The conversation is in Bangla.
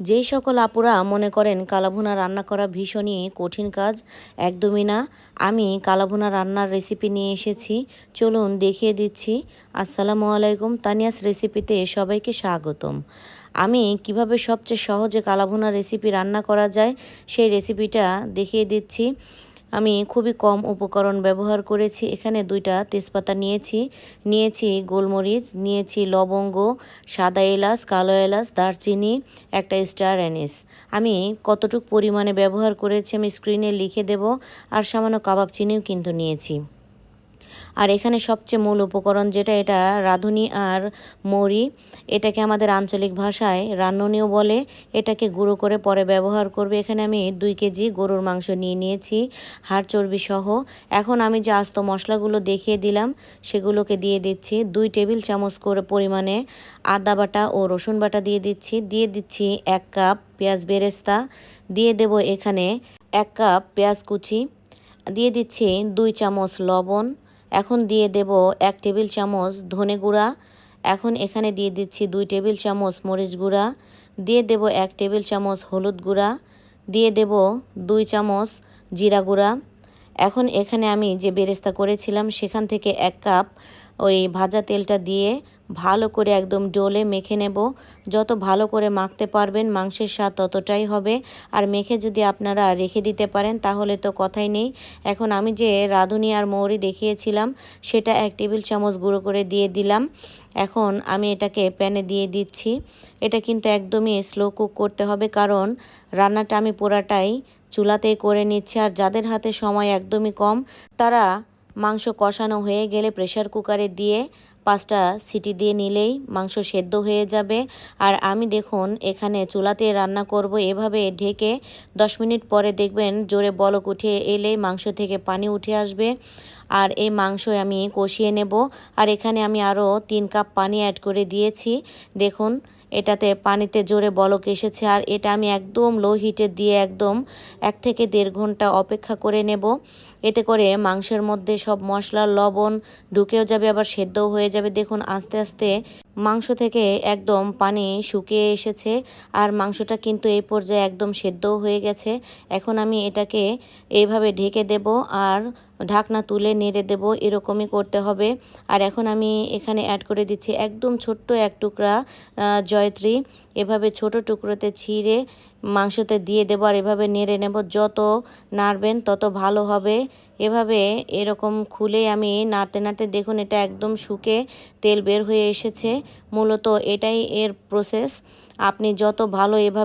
যেই সকল আপুরা মনে করেন কালাভুনা রান্না করা ভীষণই কঠিন কাজ, একদমই না। আমি কালাভুনা রান্নার রেসিপি নিয়ে এসেছি, চলুন দেখিয়ে দিচ্ছি। আসসালামু আলাইকুম, তানিয়াস রেসিপিতে সবাইকে স্বাগতম। আমি কিভাবে সবচেয়ে সহজে কালাভুনা রেসিপি রান্না করা যায় সেই রেসিপিটা দেখিয়ে দিচ্ছি। আমি খুবই কম উপকরণ ব্যবহার করেছি। এখানে 2টা তেজপাতা নিয়েছি গোলমরিচ, নিয়েছি লবঙ্গ, সাদা এলাচ, কালো এলাচ, দারচিনি, একটা স্টার অ্যানিস। আমি কতটুক পরিমাণে ব্যবহার করেছি আমি স্ক্রিনে লিখে দেব। আর সামান্য কাবাব চিনিও কিন্তু নিয়েছি। আর এখানে সবচেয়ে মূল উপকরণ যেটা, এটা রাঁধুনি আর মৌরি। এটাকে আমাদের আঞ্চলিক ভাষায় রান্ননিও বলে। এটাকে গুঁড়ো করে পরে ব্যবহার করবে। এখানে আমি 2 কেজি গরুর মাংস নিয়েছি, হাড় চর্বি সহ। এখন আমি যে আস্ত মশলাগুলো দেখিয়ে দিলাম সেগুলোকে দিয়ে দিচ্ছি। 2 টেবিল চামচ করে পরিমাণে আদা বাটা ও রসুন বাটা দিয়ে দিচ্ছি 1 কাপ পেঁয়াজ বেরেস্তা, দিয়ে দেব এখানে 1 কাপ পেঁয়াজ কুচি, দিয়ে দিচ্ছি 2 চামচ লবণ, এখন দিয়ে দেব 1 টেবিল চামচ ধনে গুঁড়া, এখন এখানে দিয়ে দিচ্ছি 2 টেবিল চামচ মরিচ গুঁড়া, দিয়ে দেব 1 টেবিল চামচ হলুদ গুঁড়া, দিয়ে দেব 2 চামচ জিরা গুঁড়া। এখন এখানে আমি যে বেরেস্তা করেছিলাম সেখান থেকে 1 কাপ ওই ভাজা তেলটা দিয়ে ভালো করে একদম ডোলে মেখে নেব। যত ভালো করে মাখতে পারবেন মাংসের স্বাদ ততটাই হবে। আর মেখে যদি আপনারা রেখে দিতে পারেন তাহলে তো কথাই নেই। এখন আমি যে রাঁধুনি আর মৌরি দেখিয়েছিলাম সেটা 1 টেবিল চামচ গুঁড়ো করে দিয়ে দিলাম। এখন আমি এটাকে প্যানে দিয়ে দিচ্ছি। এটা কিন্তু একদমই স্লো কুক করতে হবে, কারণ রান্নাটা আমি পুরাটাই চুলাতেই করে নিচ্ছি। আর যাদের হাতে সময় একদমই কম তারা মাংস কষানো হয়ে গেলে প্রেসার কুকারে দিয়ে 5টা সিটি দিয়ে নিলেই মাংস সেদ্ধ হয়ে যাবে। আর আমি দেখুন এখানে চুলাতে রান্না করব, এভাবে ঢেকে 10 মিনিট পরে দেখবেন জোরে বলক উঠে এলেই মাংস থেকে পানি উঠে আসবে। আর এই মাংস আমি কষিয়ে নেব। আর এখানে আমি আরও 3 কাপ পানি অ্যাড করে দিয়েছি। দেখুন এটাতে পানিতে জোরে বলক এসেছে। আর এটা আমি একদম লো হিটে দিয়ে একদম 1 থেকে 1.5 ঘন্টা অপেক্ষা করে নেব। এতে করে মাংসের মধ্যে সব মশলা লবণ ঢুকেও যাবে, আবার সেদ্ধও হয়ে যাবে। দেখুন আস্তে আস্তে মাংস থেকে একদম পানি শুকিয়ে এসেছে। আর মাংসটা কিন্তু এই পর্যায়ে একদম সেদ্ধও হয়ে গেছে। এখন আমি এটাকে এইভাবে ঢেকে দেব আর ঢাকনা তুলে নেড়ে দেব, এরকমই করতে হবে। আর এখন আমি এখানে অ্যাড করে দিচ্ছি একদম ছোট্ট 1 টুকরা জয়ত্রী। এভাবে ছোট টুকরোতে ছিঁড়ে মাংসতে দিয়ে দেবো আর এভাবে নেড়ে নেব। যত নাড়বেন তত ভালো হবে। এভাবে এরকম খুলে আমি নাড়তে নাড়তে দেখুন এটা একদম শুকে তেল বের হয়ে এসেছে। মূলত এটাই এর প্রসেস। আপনি যত ভালো এভাবে